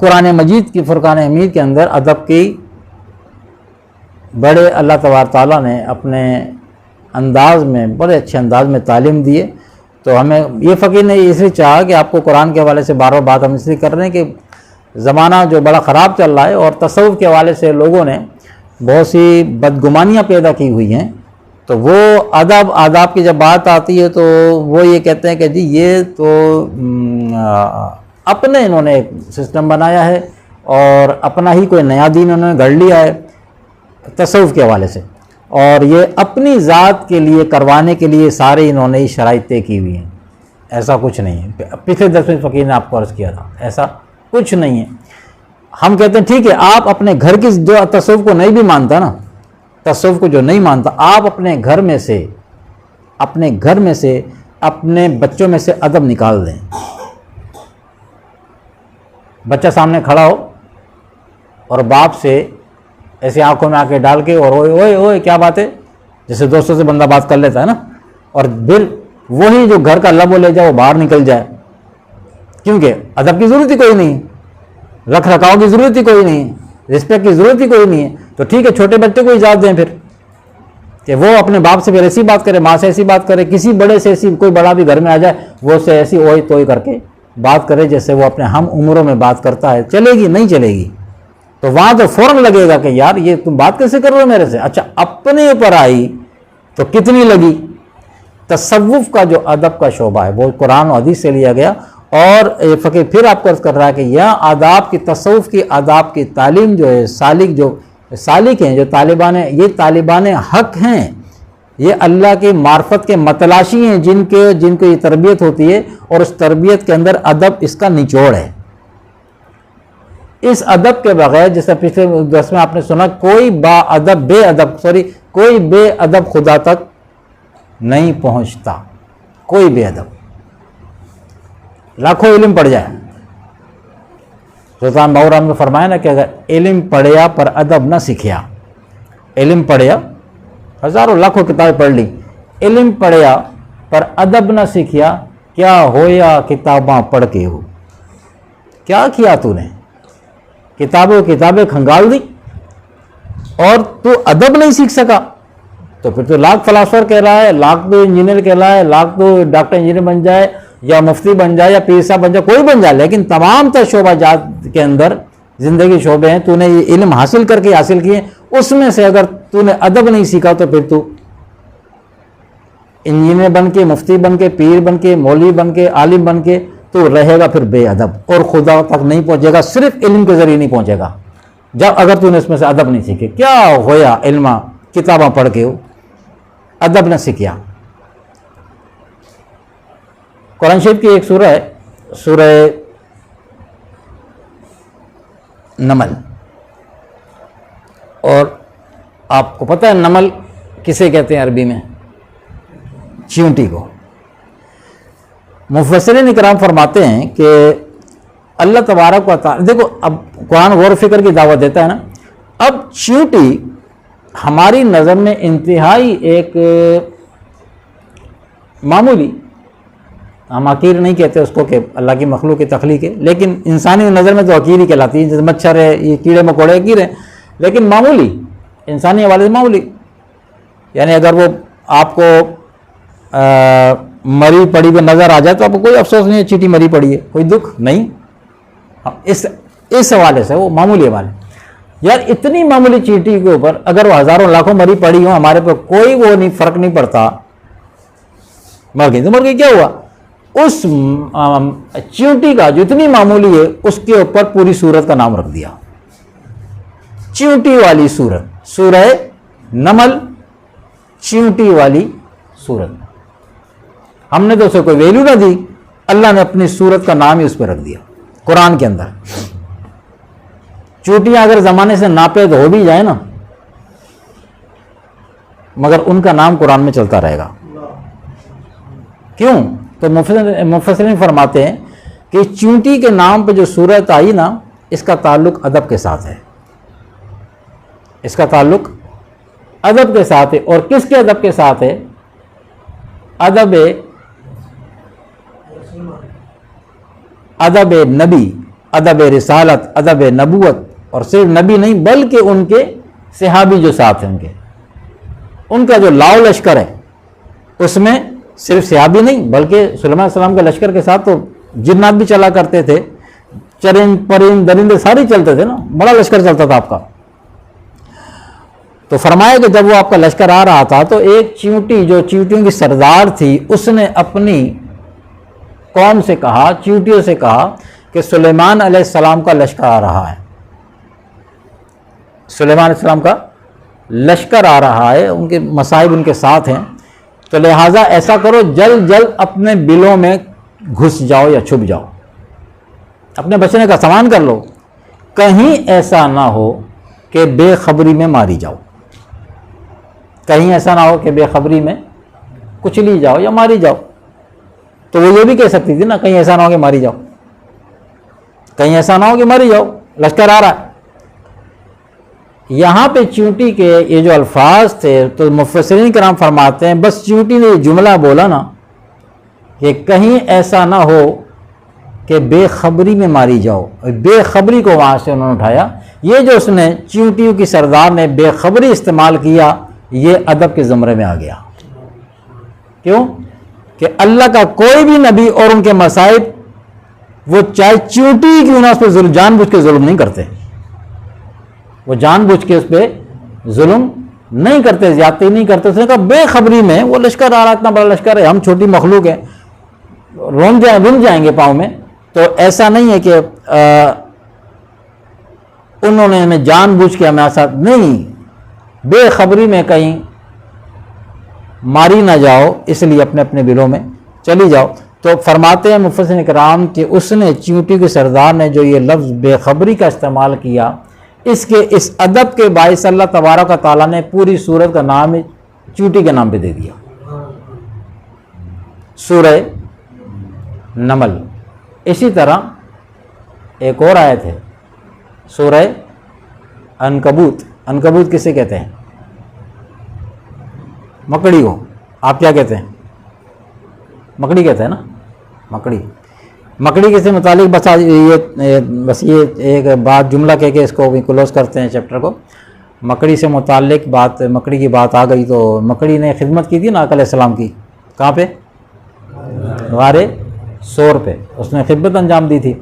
قرآن مجید کی فرقان حمید کے اندر ادب کی بڑے اللہ تبارک تعالیٰ نے اپنے انداز میں، بڑے اچھے انداز میں تعلیم دیے. تو ہمیں یہ فقیر نے اس لیے چاہا کہ آپ کو قرآن کے حوالے سے بار بار بات ہم اس لیے کر رہے ہیں کہ زمانہ جو بڑا خراب چل رہا ہے اور تصوف کے حوالے سے لوگوں نے بہت سی بدگمانیاں پیدا کی ہوئی ہیں. تو وہ آداب کی جب بات آتی ہے تو وہ یہ کہتے ہیں کہ جی یہ تو اپنے انہوں نے ایک سسٹم بنایا ہے اور اپنا ہی کوئی نیا دین انہوں نے گھڑ لیا ہے تصوف کے حوالے سے، اور یہ اپنی ذات کے لیے کروانے کے لیے سارے انہوں نے شرائط طے کی ہوئی ہیں. ایسا کچھ نہیں ہے. پچھلے 10ویں فقیر نے آپ کو عرض کیا تھا ایسا کچھ نہیں ہے. ہم کہتے ہیں ٹھیک ہے، آپ اپنے گھر کی جو تصوف کو نہیں بھی مانتا نا، تصوف کو جو نہیں مانتا، آپ اپنے گھر میں سے اپنے بچوں میں سے ادب نکال دیں. بچہ سامنے کھڑا ہو اور باپ سے ایسے آنکھوں میں آ کے ڈال کے اور اوئے اوئے کیا بات ہے، جیسے دوستوں سے بندہ بات کر لیتا ہے نا، اور دل وہی جو گھر کا لب لے جائے وہ باہر نکل جائے، کیونکہ ادب کی ضرورت ہی کوئی نہیں، رکھ رکھاؤ کی ضرورت ہی کوئی نہیں، رسپیکٹ کی ضرورت ہی کوئی نہیں ہے. تو ٹھیک ہے، چھوٹے بچے کو اجازت دیں پھر کہ وہ اپنے باپ سے پھر ایسی بات کرے، ماں سے ایسی بات کرے، کسی بڑے سے ایسی، کوئی بڑا بھی گھر میں آ جائے وہ اس سے ایسی اوئی توئی کر کے بات کرے جیسے وہ اپنے ہم عمروں میں بات کرتا ہے. چلے گی نہیں چلے گی. تو وہاں تو فوراً لگے گا کہ یار یہ تم بات کیسے کر رہے ہو میرے سے. اچھا اپنے اوپر آئی تو کتنی لگی. تصوف کا جو ادب کا شعبہ ہے وہ قرآن و حدیث سے لیا گیا. اور فقیر پھر آپ کو عرض کر رہا ہے کہ یہ آداب کی، تصوف کی آداب کی تعلیم جو ہے، سالک ہیں، جو طالبان ہیں، یہ طالبان حق ہیں، یہ اللہ کی معرفت کے متلاشی ہیں جن کو یہ تربیت ہوتی ہے، اور اس تربیت کے اندر ادب اس کا نچوڑ ہے. اس ادب کے بغیر، جیسے پچھلے درس میں آپ نے سنا، کوئی بے ادب خدا تک نہیں پہنچتا. کوئی بے ادب لاکھوں علم پڑھ جائے. سلطان باہو رحمۃ نے فرمایا نا کہ اگر علم پڑھیا پر ادب نہ سیکھیا، علم پڑھیا، ہزاروں لاکھوں کتابیں پڑھ لی، علم پڑھیا پر ادب نہ سیکھیا، کیا ہویا کتاباں پڑھ کے ہو. کیا کیا تو نے؟ کتابیں کھنگال دی اور تو ادب نہیں سیکھ سکا. تو پھر تو لاکھ فلاسفر کہہ رہا ہے، لاکھ تو انجینئر کہہ رہا ہے، لاکھ تو ڈاکٹر انجینئر بن جائے یا مفتی بن جائے یا پیر صاحب بن جائے، کوئی بن جائے، لیکن تمام تر شعبہ جات کے اندر زندگی شعبے ہیں، تو نے یہ علم حاصل کیے، اس میں سے اگر تو نے ادب نہیں سیکھا تو پھر تو انجینئر بن کے، مفتی بن کے، پیر بن کے، مولوی بن کے، عالم بن کے تو رہے گا پھر بے ادب، اور خدا تک نہیں پہنچے گا. صرف علم کے ذریعے نہیں پہنچے گا جب اگر تو نے اس میں سے ادب نہیں سیکھے. کیا ہویا علم کتاباں پڑھ کے ہو، ادب نہ سیکھیا. قرآن شریف کی ایک سورہ ہے، سورہ نمل، اور آپ کو پتہ ہے نمل کسے کہتے ہیں عربی میں؟ چیونٹی کو. مفسرین اکرام فرماتے ہیں کہ اللہ تبارک و تعالی، دیکھو اب قرآن غور و فکر کی دعوت دیتا ہے نا. اب چیونٹی ہماری نظر میں انتہائی ایک معمولی، ہم حقیر نہیں کہتے اس کو کہ اللہ کی مخلوق کی تخلیق ہے، لیکن انسانی نظر میں تو حقیر ہی کہلاتی ہے. جیسے مچھر ہے، یہ کیڑے مکوڑے حقیر ہیں، لیکن معمولی، انسانی حوالے سے معمولی. یعنی اگر وہ آپ کو مری پڑی ہوئی نظر آ جائے تو آپ کو کوئی افسوس نہیں ہے، چیٹی مری پڑی ہے، کوئی دکھ نہیں. اس حوالے سے وہ معمولی حوالے. یار اتنی معمولی چیٹی کے اوپر اگر وہ ہزاروں لاکھوں مری پڑی ہوں، ہمارے پہ کوئی وہ نہیں، فرق نہیں پڑتا، مر گئی تو مر گئی، کیا ہوا. اس چیونٹی کا جو اتنی معمولی ہے اس کے اوپر پوری سورت کا نام رکھ دیا، چیونٹی والی سورت، سورہ نمل، چیونٹی والی سورت. ہم نے تو اسے کوئی ویلیو نہ دی، اللہ نے اپنی سورت کا نام ہی اس پہ رکھ دیا قرآن کے اندر. چونٹیاں اگر زمانے سے ناپید ہو بھی جائے نا، مگر ان کا نام قرآن میں چلتا رہے گا. کیوں؟ تو مفسرین فرماتے ہیں کہ چونٹی کے نام پہ جو سورت آئی نا، اس کا تعلق ادب کے ساتھ ہے، اس کا تعلق ادب کے ساتھ ہے. اور کس کے ادب کے ساتھ ہے؟ ادب نبی، ادب رسالت، ادب نبوت، اور صرف نبی نہیں بلکہ ان کے صحابی جو ساتھ ہیں ان کا جو لاؤ لشکر ہے اس میں صرف صحابی نہیں بلکہ سلیمان علیہ السلام کے لشکر کے ساتھ تو جنات بھی چلا کرتے تھے، چرند پرند درندے سارے چلتے تھے نا، بڑا لشکر چلتا تھا آپ کا۔ تو فرمایا کہ جب وہ آپ کا لشکر آ رہا تھا تو ایک چیونٹی جو چیونٹیوں کی سردار تھی اس نے اپنی قوم سے کہا، چیونٹیوں سے کہا کہ سلیمان علیہ السلام کا لشکر آ رہا ہے، سلیمان علیہ السلام کا لشکر آ رہا ہے، ان کے مصائب ان کے ساتھ ہیں، تو لہٰذا ایسا کرو جلد جلد اپنے بلوں میں گھس جاؤ یا چھپ جاؤ، اپنے بچنے کا سامان کر لو، کہیں ایسا نہ ہو کہ بے خبری میں ماری جاؤ، کہیں ایسا نہ ہو کہ بے خبری میں کچلی جاؤ یا ماری جاؤ۔ تو وہ یہ بھی کہہ سکتی تھی نا کہیں ایسا نہ ہو کہ ماری جاؤ، کہیں ایسا نہ ہو کہ ماری جاؤ، لشکر آ رہا ہے۔ یہاں پہ چیونٹی کے یہ جو الفاظ تھے تو مفسرین کرام فرماتے ہیں بس چیونٹی نے یہ جملہ بولا نا کہ کہیں ایسا نہ ہو کہ بے خبری میں ماری جاؤ، بے خبری کو وہاں سے انہوں نے اٹھایا، یہ جو اس نے چیونٹیوں کی سردار نے بے خبری استعمال کیا یہ ادب کے زمرے میں آ گیا۔ کیوں کہ اللہ کا کوئی بھی نبی اور ان کے مصائب وہ چاہے چیونٹی کیوں نہ اس پہ جان بوجھ کے ظلم نہیں کرتے، وہ جان بوجھ کے اس پہ ظلم نہیں کرتے، زیادتی نہیں کرتے۔ اس نے کہا بے خبری میں وہ لشکر آ رہا، اتنا بڑا لشکر ہے، ہم چھوٹی مخلوق ہیں، رن جائیں گے پاؤں میں۔ تو ایسا نہیں ہے کہ انہوں نے ہمیں جان بوجھ کے ہمیں ساتھ نہیں، بے خبری میں کہیں ماری نہ جاؤ اس لیے اپنے اپنے بلوں میں چلی جاؤ۔ تو فرماتے ہیں مفسرین کرام کہ اس نے چیونٹی کے سردار نے جو یہ لفظ بے خبری کا استعمال کیا، اس ادب کے باعث اللہ تبارک و تعالیٰ نے پوری سورت کا نام چیونٹی کے نام پہ دے دیا، سورہ نمل۔ اسی طرح ایک اور آیت ہے سورہ عنکبوت۔ عنکبوت کسے کہتے ہیں؟ مکڑی کو آپ کیا کہتے ہیں؟ مکڑی کہتے ہیں نا، مکڑی کے سے متعلق بس یہ ایک بات جملہ کہہ کے اس کو بھی کلوز کرتے ہیں چیپٹر کو۔ مکڑی سے متعلق بات، مکڑی کی بات آ گئی تو مکڑی نے خدمت کی تھی نا آقا علیہ السلام کی، کہاں پہ؟ غار سور پہ اس نے خدمت انجام دی تھی۔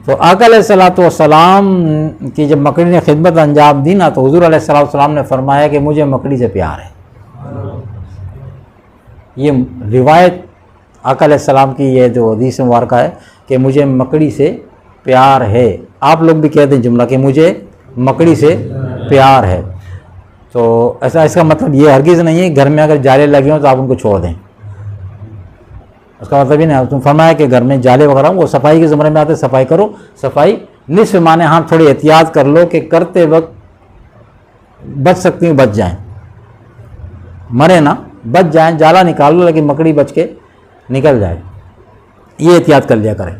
تو آقا علیہ السلام کی جب مکڑی نے خدمت انجام دی نا تو حضور علیہ السلام نے فرمایا کہ مجھے مکڑی سے پیار ہے۔ یہ روایت آقا علیہ السلام کی یہ جو حدیث مبارکہ ہے کہ مجھے مکڑی سے پیار ہے۔ آپ لوگ بھی کہتے ہیں جملہ کہ مجھے مکڑی سے پیار ہے، تو ایسا اس کا مطلب یہ ہرگز نہیں ہے گھر میں اگر جالے لگے ہوں تو آپ ان کو چھوڑ دیں، اس کا مطلب یہ نہیں۔ تم فرمایا کہ گھر میں جالے وغیرہ وہ صفائی کے زمرے میں آتے، صفائی کرو، صفائی نصف معنی ہاں تھوڑی احتیاط کر لو کہ کرتے وقت بچ سکتی ہوں، بچ جائیں، مرے نہ، بچ جائیں، جالا نکال لو لیکن مکڑی بچ کے نکل جائے، یہ احتیاط کر لیا کریں۔